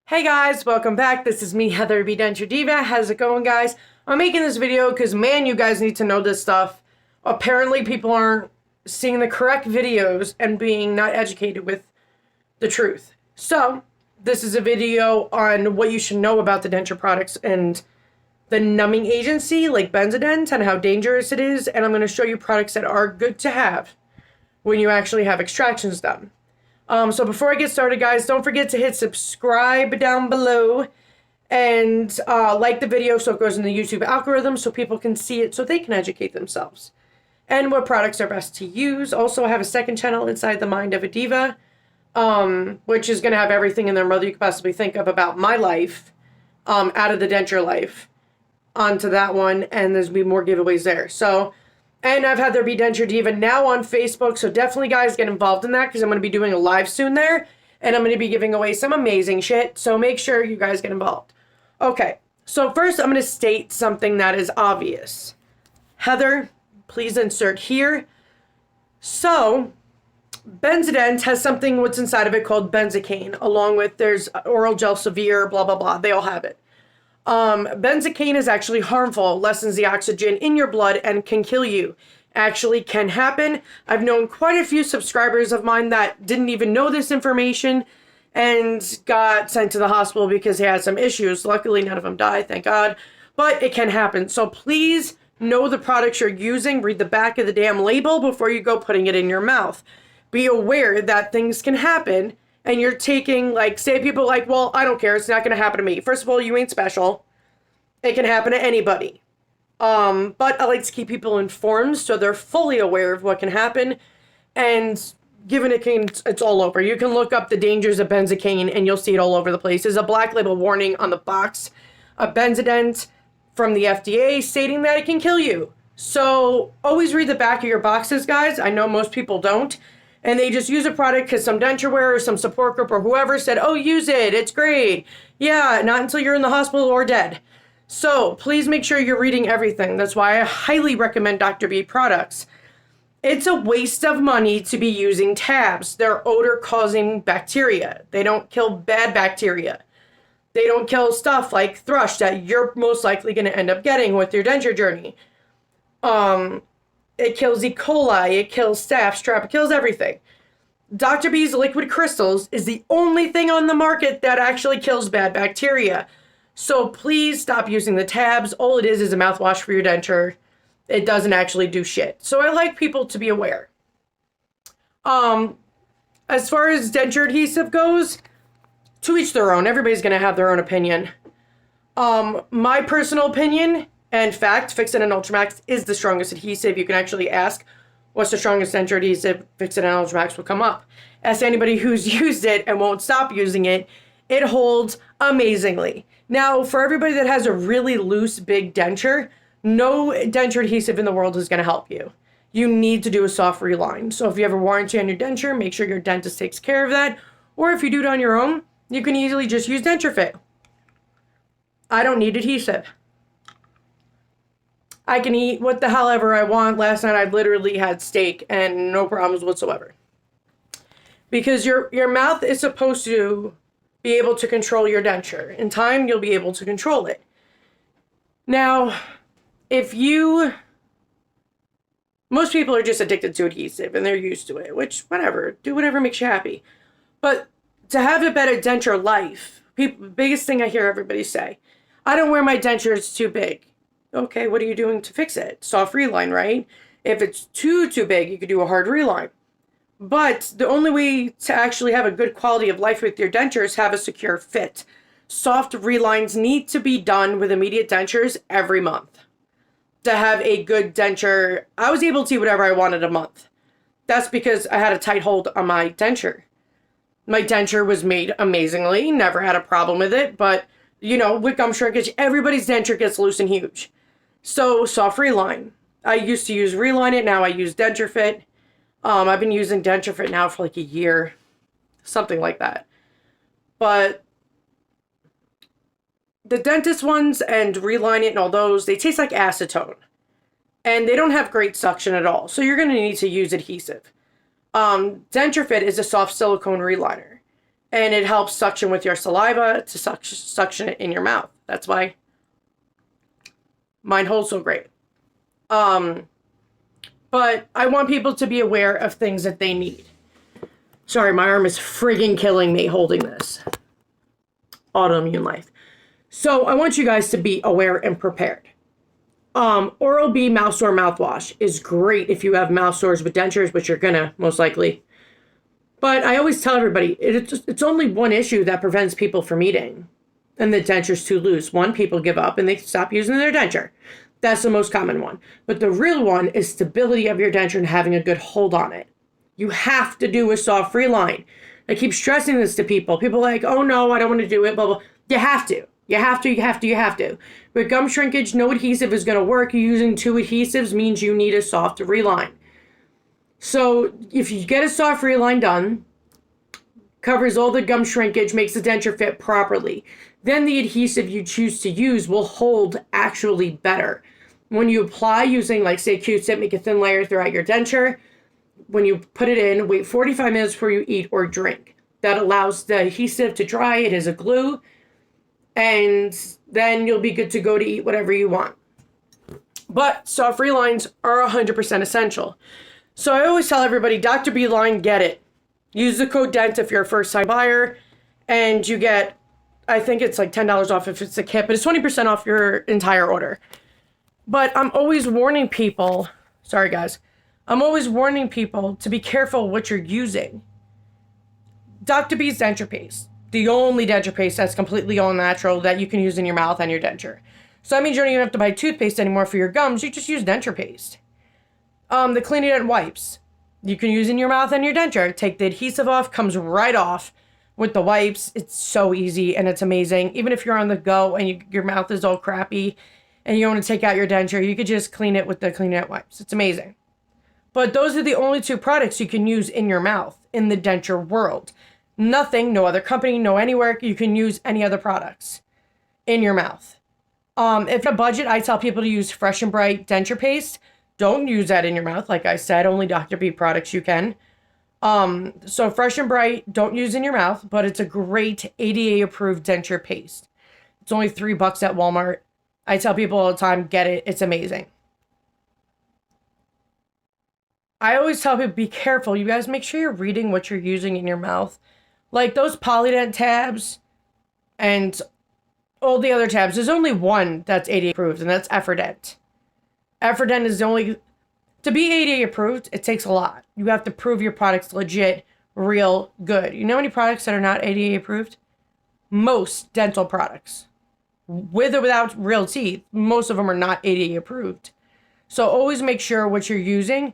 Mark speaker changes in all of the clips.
Speaker 1: Hey guys, welcome back. This is me, Heather B. Denture Diva. How's it going, guys? I'm making this video because, man, you guys need to know this stuff. Apparently, people aren't seeing the correct videos and being not educated with the truth. So, this is a video on what you should know about the denture products and the numbing agency, like Benzodent, and how dangerous it is. And I'm going to show you products that are good to have when you actually have extractions done. So before I get started, guys, don't forget to hit subscribe down below and like the video so it goes in the YouTube algorithm so people can see it so they can educate themselves. And what products are best to use. Also, I have a second channel inside the Mind of a Diva, which is going to have everything in there mother you could possibly think of about my life, out of the denture life, onto that one, and there's be more giveaways there. So... And I've had there be Denture Diva now on Facebook, so definitely, guys, get involved in that because I'm going to be doing a live soon there, and I'm going to be giving away some amazing shit, so make sure you guys get involved. Okay, so first I'm going to state something that is obvious. Heather, please insert here. So, Benzodent has something what's inside of it called Benzocaine, along with there's oral gel severe, blah, blah, blah. They all have it. Benzocaine is actually harmful, lessens the oxygen in your blood, and can kill you. Actually can happen. I've known quite a few subscribers of mine that didn't even know this information and got sent to the hospital because they had some issues. Luckily, none of them died, thank God. But it can happen. So please know the products you're using. Read the back of the damn label before you go putting it in your mouth. Be aware that things can happen. And you're taking, like, say people like, well, I don't care, it's not going to happen to me. First of all, you ain't special. It can happen to anybody. But I like to keep people informed so they're fully aware of what can happen. And given it's all over. You can look up the dangers of Benzocaine and you'll see it all over the place. There's a black label warning on the box of Benzodent from the FDA stating that it can kill you. So always read the back of your boxes, guys. I know most people don't. And they just use a product because some denture wearer, some support group, or whoever said, oh, use it, it's great. Yeah, not until you're in the hospital or dead. So please make sure you're reading everything. That's why I highly recommend Dr. B products. It's a waste of money to be using tabs. They're odor-causing bacteria. They don't kill bad bacteria. They don't kill stuff like thrush that you're most likely going to end up getting with your denture journey. It kills E. coli, it kills staph, strep, it kills everything. Dr. B's liquid crystals is the only thing on the market that actually kills bad bacteria. So please stop using the tabs. All it is a mouthwash for your denture. It doesn't actually do shit. So I like people to be aware. As far as denture adhesive goes, to each their own. Everybody's going to have their own opinion. My personal opinion... And fact, Fix-It and Ultramax is the strongest adhesive. You can actually ask, what's the strongest denture adhesive? Fix-It and Ultramax will come up. Ask anybody who's used it and won't stop using it. It holds amazingly. Now, for everybody that has a really loose, big denture, no denture adhesive in the world is going to help you. You need to do a soft reline. So if you have a warranty on your denture, make sure your dentist takes care of that. Or if you do it on your own, you can easily just use Denture Fit. I don't need adhesive. I can eat what the hell ever I want. Last night I literally had steak and no problems whatsoever. Because your mouth is supposed to be able to control your denture. In time, you'll be able to control it. Now, most people are just addicted to adhesive and they're used to it, which, whatever, do whatever makes you happy. But to have a better denture life, biggest thing I hear everybody say, I don't wear my denture, it's too big. Okay, what are you doing to fix it? Soft reline, right? If it's too big, you could do a hard reline. But the only way to actually have a good quality of life with your denture is have a secure fit. Soft relines need to be done with immediate dentures every month. To have a good denture, I was able to eat whatever I wanted a month. That's because I had a tight hold on my denture. My denture was made amazingly, never had a problem with it, but, you know, with gum shrinkage, everybody's denture gets loose and huge. So, soft reline. I used to use Reline It, now I use Denture Fit. I've been using Denture Fit now for like a year. Something like that. But the dentist ones and Reline It and all those, they taste like acetone. And they don't have great suction at all. So you're going to need to use adhesive. Denture Fit is a soft silicone reliner. And it helps suction with your saliva to suction it in your mouth. That's why mine holds so great. But I want people to be aware of things that they need. Sorry, my arm is friggin' killing me holding this. Autoimmune life. So I want you guys to be aware and prepared. Oral-B mouth sore mouthwash is great if you have mouth sores with dentures, which you're gonna most likely. But I always tell everybody, it's only one issue that prevents people from eating. And the denture's too loose. One, people give up and they stop using their denture. That's the most common one. But the real one is stability of your denture and having a good hold on it. You have to do a soft reline. I keep stressing this to people. People are like, oh no, I don't want to do it, blah, blah. You have to. You have to. With gum shrinkage, no adhesive is going to work. Using 2 adhesives means you need a soft reline. So if you get a soft reline done, covers all the gum shrinkage, makes the denture fit properly, then the adhesive you choose to use will hold actually better. When you apply using, like, say, Q-tip, make a thin layer throughout your denture. When you put it in, wait 45 minutes before you eat or drink. That allows the adhesive to dry. It is a glue. And then you'll be good to go to eat whatever you want. But soft relines are 100% essential. So I always tell everybody, Dr. B line, get it. Use the code DENT if you're a first-time buyer. And you get, I think it's like $10 off if it's a kit, but it's 20% off your entire order. But I'm always warning people, sorry guys, I'm always warning people to be careful what you're using. Dr. B's denture paste, the only denture paste that's completely all natural that you can use in your mouth and your denture. So that means you don't even have to buy toothpaste anymore for your gums. You just use denture paste. The Clean-Dent wipes, you can use in your mouth and your denture. Take the adhesive off, comes right off with the wipes. It's so easy and it's amazing. Even if you're on the go and your mouth is all crappy and you want to take out your denture, you could just clean it with the Clean-Dent wipes. It's amazing. But those are the only 2 products you can use in your mouth in the denture world. Nothing, no other company, no anywhere you can use any other products in your mouth. If a budget, I tell people to use Fresh and Bright denture paste. Don't use that in your mouth. Like I said, only Dr. B products you can. So Fresh and Bright, don't use in your mouth, but it's a great ADA approved denture paste. It's only $3 at Walmart. I tell people all the time, get it. It's amazing. I always tell people, be careful. You guys make sure you're reading what you're using in your mouth. Like those Polydent tabs and all the other tabs. There's only one that's ADA approved, and that's Effordent. Effordent is the only, to be ADA approved, it takes a lot. You have to prove your product's legit, real good. You know any products that are not ADA approved? Most dental products, with or without real teeth, most of them are not ADA approved. So always make sure what you're using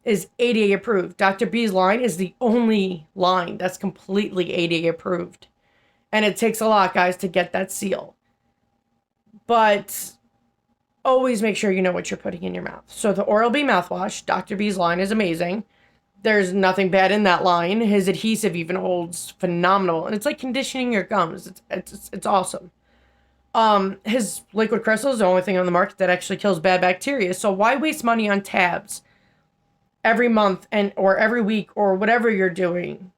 Speaker 1: is ADA approved. Dr. B's line is the only line that's completely ADA approved. And it takes a lot, guys, to get that seal. But always make sure you know what you're putting in your mouth. So the Oral-B mouthwash, Dr. B's line is amazing. There's nothing bad in that line. His adhesive even holds phenomenal. And it's like conditioning your gums. It's awesome. His liquid crystal is the only thing on the market that actually kills bad bacteria. So why waste money on tabs every month or every week or whatever you're doing?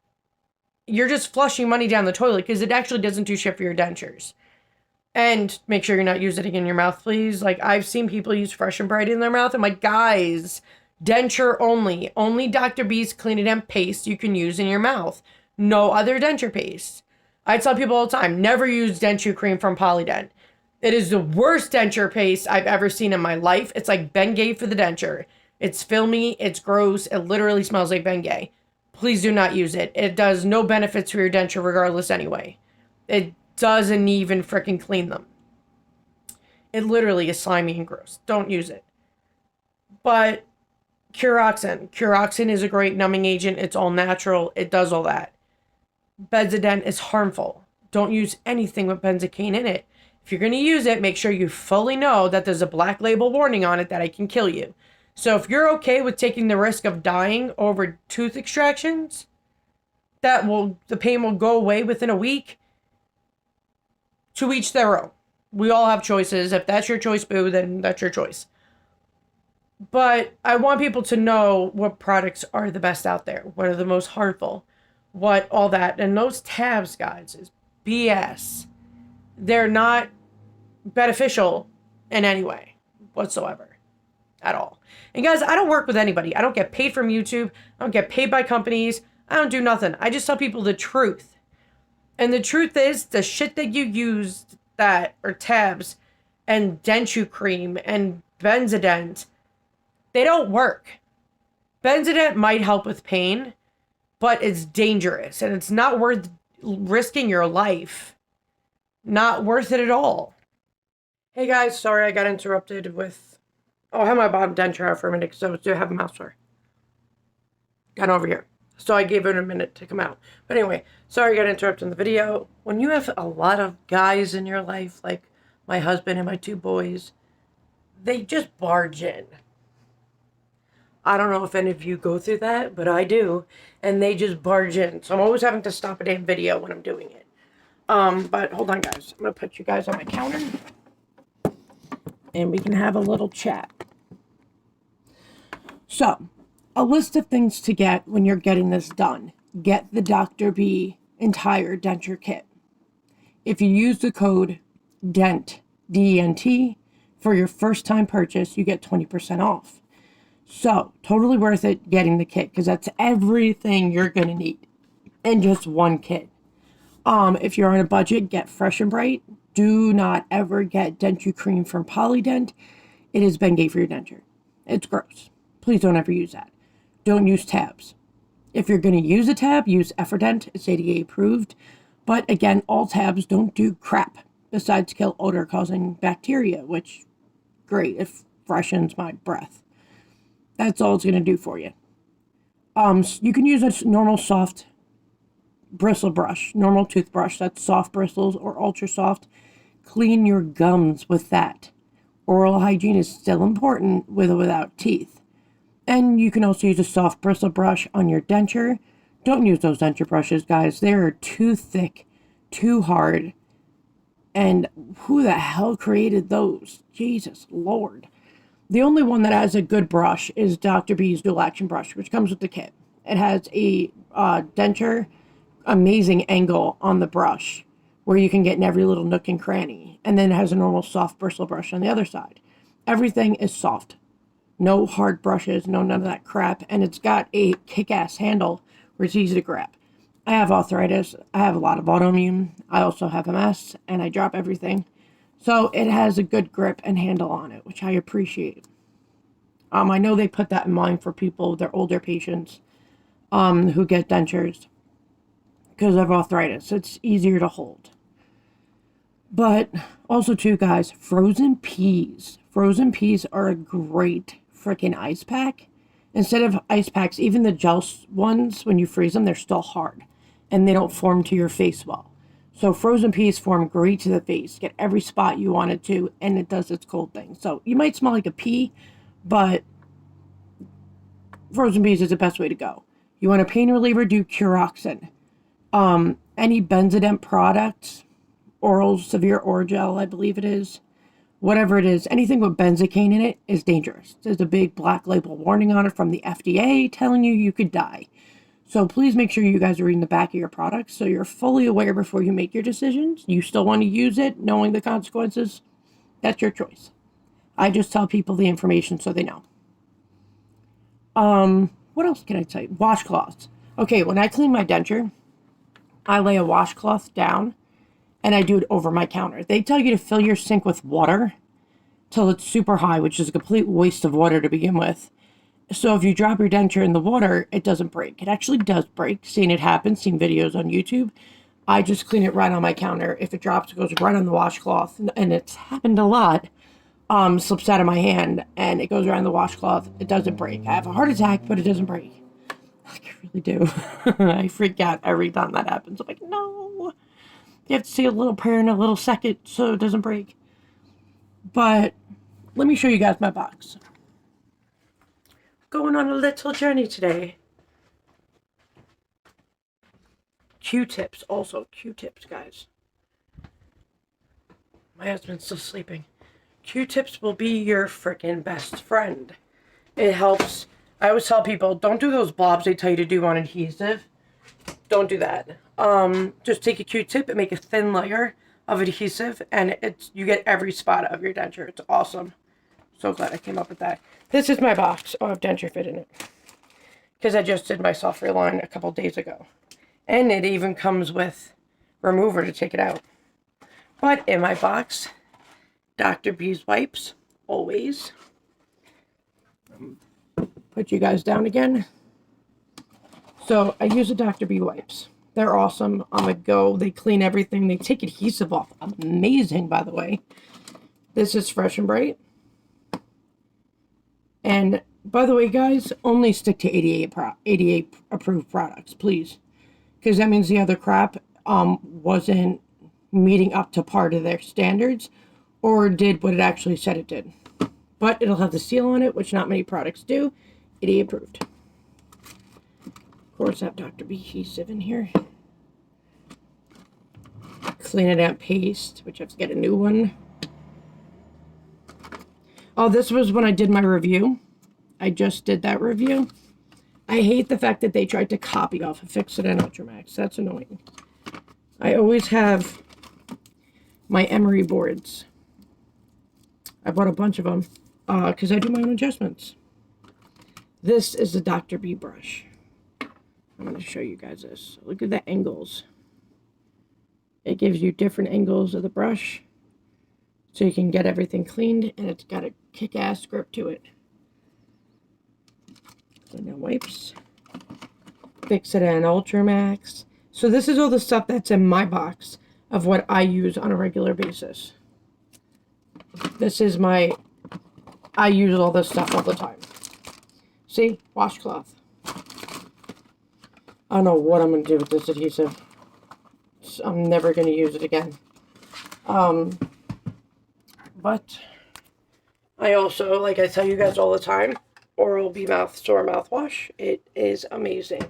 Speaker 1: You're just flushing money down the toilet because it actually doesn't do shit for your dentures. And make sure you're not using it in your mouth, please. Like, I've seen people use Fresh and Bright in their mouth. I'm like, guys, denture only. Only Dr. B's Clean-Dent paste you can use in your mouth. No other denture paste. I tell people all the time, never use denture cream from Polydent. It is the worst denture paste I've ever seen in my life. It's like Bengay for the denture. It's filmy. It's gross. It literally smells like Bengay. Please do not use it. It does no benefits for your denture regardless anyway. It doesn't even freaking clean them. It literally is slimy and gross. Don't use it. But Curoxin. Curoxin is a great numbing agent. It's all natural. It does all that. Benzodent is harmful. Don't use anything with benzocaine in it. If you're going to use it, make sure you fully know that there's a black label warning on it that it can kill you. So if you're okay with taking the risk of dying over tooth extractions, the pain will go away within a week. To each their own. We all have choices. If that's your choice, boo, then that's your choice. But I want people to know what products are the best out there. What are the most harmful? what all that. And those tabs, guys, is BS. They're not beneficial in any way whatsoever at all. And guys, I don't work with anybody. I don't get paid from YouTube. I don't get paid by companies. I don't do nothing. I just tell people the truth. And the truth is, the shit that you used that are tabs and denture cream and Benzodent, they don't work. Benzodent might help with pain, but it's dangerous and it's not worth risking your life. Not worth it at all. Hey guys, sorry I got interrupted with... Oh, I have my bottom denture out for a minute because I was doing have a mouth sore. Got over here. So I gave it a minute to come out. But anyway, sorry I got interrupted in the video. When you have a lot of guys in your life, like my husband and my 2 boys, they just barge in. I don't know if any of you go through that, but I do. And they just barge in. So I'm always having to stop a damn video when I'm doing it. But hold on, guys. I'm going to put you guys on my counter. And we can have a little chat. So, a list of things to get when you're getting this done. Get the Dr. B entire denture kit. If you use the code DENT, D-E-N-T, for your first time purchase, you get 20% off. So, totally worth it getting the kit because that's everything you're going to need in just one kit. If you're on a budget, get Fresh and Bright. Do not ever get denture cream from Polydent. It is Bengay for your denture. It's gross. Please don't ever use that. Don't use tabs. If you're going to use a tab, use Effordent. It's ADA approved. But again, all tabs don't do crap besides kill odor-causing bacteria, which, great, it freshens my breath. That's all it's going to do for you. You can use a normal soft bristle brush, normal toothbrush, that's soft bristles or ultra soft. Clean your gums with that. Oral hygiene is still important with or without teeth. And you can also use a soft bristle brush on your denture. Don't use those denture brushes, guys. They are too thick, too hard. And who the hell created those? Jesus Lord. The only one that has a good brush is Dr. B's dual action brush, which comes with the kit. It has a denture amazing angle on the brush where you can get in every little nook and cranny. And then it has a normal soft bristle brush on the other side. Everything is soft. No hard brushes, no none of that crap. And it's got a kick-ass handle where it's easy to grab. I have arthritis. I have a lot of autoimmune. I also have MS and I drop everything. So it has a good grip and handle on it, which I appreciate. I know they put that in mind for people, their older patients, who get dentures because of arthritis. It's easier to hold. But also too, guys, frozen peas. Frozen peas are a great freaking ice pack. Instead of ice packs, even the gel ones, when you freeze them, they're still hard. And they don't form to your face well. So frozen peas form great to the face. Get every spot you want it to, and it does its cold thing. So you might smell like a pea, but frozen peas is the best way to go. You want a pain reliever, do Curoxin. Any Benzodent products, oral, severe Oragel, I believe it is. Whatever it is, anything with Benzocaine in it is dangerous. There's a big black label warning on it from the FDA telling you could die. So please make sure you guys are reading the back of your products so you're fully aware before you make your decisions. You still want to use it, knowing the consequences. That's your choice. I just tell people the information so they know. What else can I tell you? Washcloths. Okay, when I clean my denture, I lay a washcloth down and I do it over my counter. They tell you to fill your sink with water till it's super high, which is a complete waste of water to begin with. So if you drop your denture in the water, it doesn't break. It actually does break. Seen it happen, seen videos on YouTube. I just clean it right on my counter. If it drops, it goes right on the washcloth. And it's happened a lot. Slips out of my hand and it goes around the washcloth. It doesn't break. I have a heart attack, but it doesn't break. I really do. I freak out every time that happens. I'm like, no. You have to say a little prayer in a little second so it doesn't break. But let me show you guys my box. Going on a little journey today. Q-tips, also Q-tips, guys. My husband's still sleeping. Q-tips will be your freaking best friend. It helps. I always tell people, don't do those blobs they tell you to do on adhesive. Don't do that. Just take a Q-tip and make a thin layer of adhesive, and you get every spot of your denture. It's awesome. So glad I came up with that. This is my box. I have Denture Fit in it because I just did my soft reline a couple days ago, and it even comes with remover to take it out. But in my box, Dr. B's wipes, always. Put you guys down again. So I use the Dr. B wipes. They're awesome on the go. They clean everything. They take adhesive off. Amazing, by the way. This is Fresh and Bright. And by the way, guys, only stick to 88 approved products, please. Because that means the other crap wasn't meeting up to par to their standards or did what it actually said it did. But it'll have the seal on it, which not many products do. 88 approved. Of course, I have Dr. B adhesive in here. Clean it out paste, which I have to get a new one. Oh, this was when I did my review. I just did that review. I hate the fact that they tried to copy off of Fix It and Ultramax. That's annoying. I always have my emery boards. I bought a bunch of them because I do my own adjustments. This is the Dr. B brush. I'm going to show you guys this. Look at the angles. It gives you different angles of the brush so you can get everything cleaned, and it's got a kick-ass grip to it. And then wipes. Fix It and Ultramax. So this is all the stuff that's in my box of what I use on a regular basis. This is I use all this stuff all the time. See? Washcloth. I don't know what I'm going to do with this adhesive. I'm never going to use it again. But I also, like I tell you guys all the time, Oral-B Mouth Sore Mouthwash. It is amazing.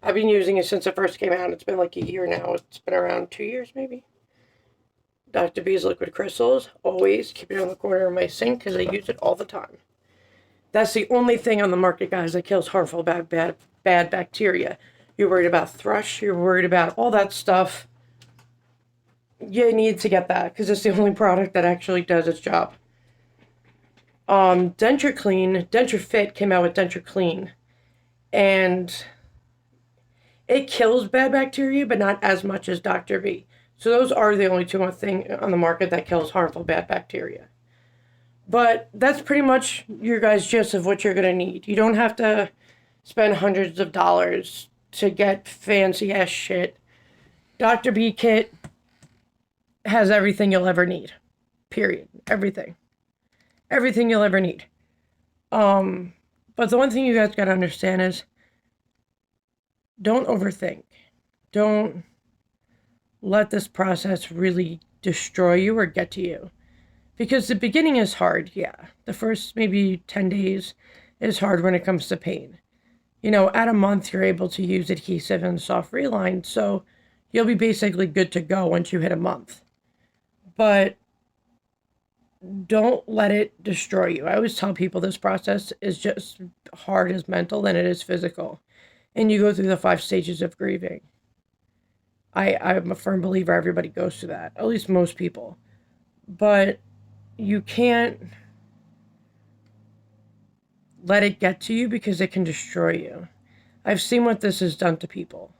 Speaker 1: I've been using it since it first came out. It's been like a year now. It's been around 2 years maybe. Dr. B's Liquid Crystals. Always keep it on the corner of my sink because I use it all the time. That's the only thing on the market, guys, that kills harmful bad bacteria. You're worried about thrush. You're worried about all that stuff. You need to get that because it's the only product that actually does its job. Denture Fit came out with Denture Clean, and it kills bad bacteria, but not as much as Dr. B. So those are the only two things on the market that kills harmful bad bacteria. But that's pretty much your guys' gist of what you're going to need. You don't have to spend hundreds of dollars to get fancy ass shit. Dr. B kit has everything you'll ever need. Period. Everything. Everything you'll ever need. But the one thing you guys gotta understand is don't overthink. Don't let this process really destroy you or get to you. Because the beginning is hard, yeah. The first maybe 10 days is hard when it comes to pain. You know, at a month, you're able to use adhesive and soft reline, so you'll be basically good to go once you hit a month. But don't let it destroy you. I always tell people this process is just hard as mental than it is physical. And you go through the 5 stages of grieving. I'm a firm believer everybody goes through that. At least most people. But you can't let it get to you because it can destroy you. I've seen what this has done to people.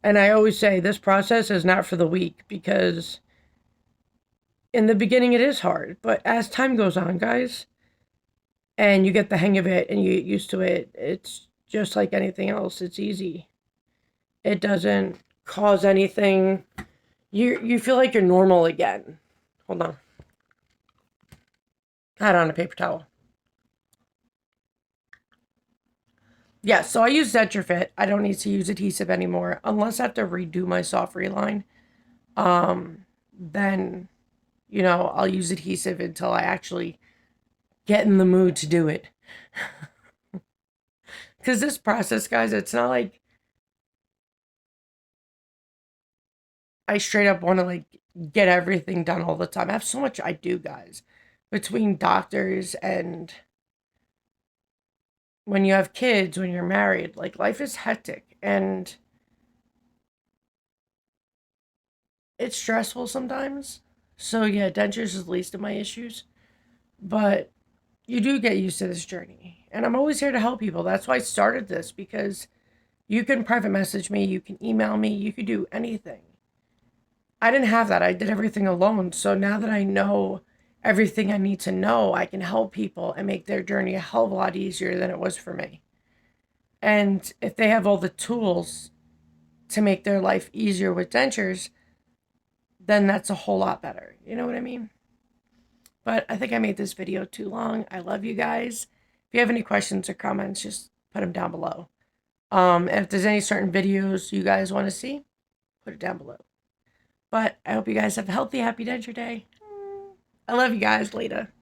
Speaker 1: And I always say this process is not for the weak because in the beginning it is hard. But as time goes on, guys, and you get the hang of it and you get used to it, it's just like anything else. It's easy. It doesn't cause anything. You feel like you're normal again. Hold on. I had on a paper towel. Yeah, so I use Denture Fit. I don't need to use adhesive anymore. Unless I have to redo my soft reline. Then, you know, I'll use adhesive until I actually get in the mood to do it. Because this process, guys, it's not like I straight up want to, like, get everything done all the time. I have so much I do, guys. Between doctors and when you have kids, when you're married, like life is hectic and it's stressful sometimes. So yeah, dentures is the least of my issues, but you do get used to this journey. And I'm always here to help people. That's why I started this, because you can private message me, you can email me, you can do anything. I didn't have that. I did everything alone. So now that I know everything I need to know, I can help people and make their journey a hell of a lot easier than it was for me. And if they have all the tools to make their life easier with dentures, then that's a whole lot better. You know what I mean? But I think I made this video too long. I love you guys. If you have any questions or comments, just put them down below. And if there's any certain videos you guys want to see, put it down below. But I hope you guys have a healthy, happy denture day. I love you guys. Later.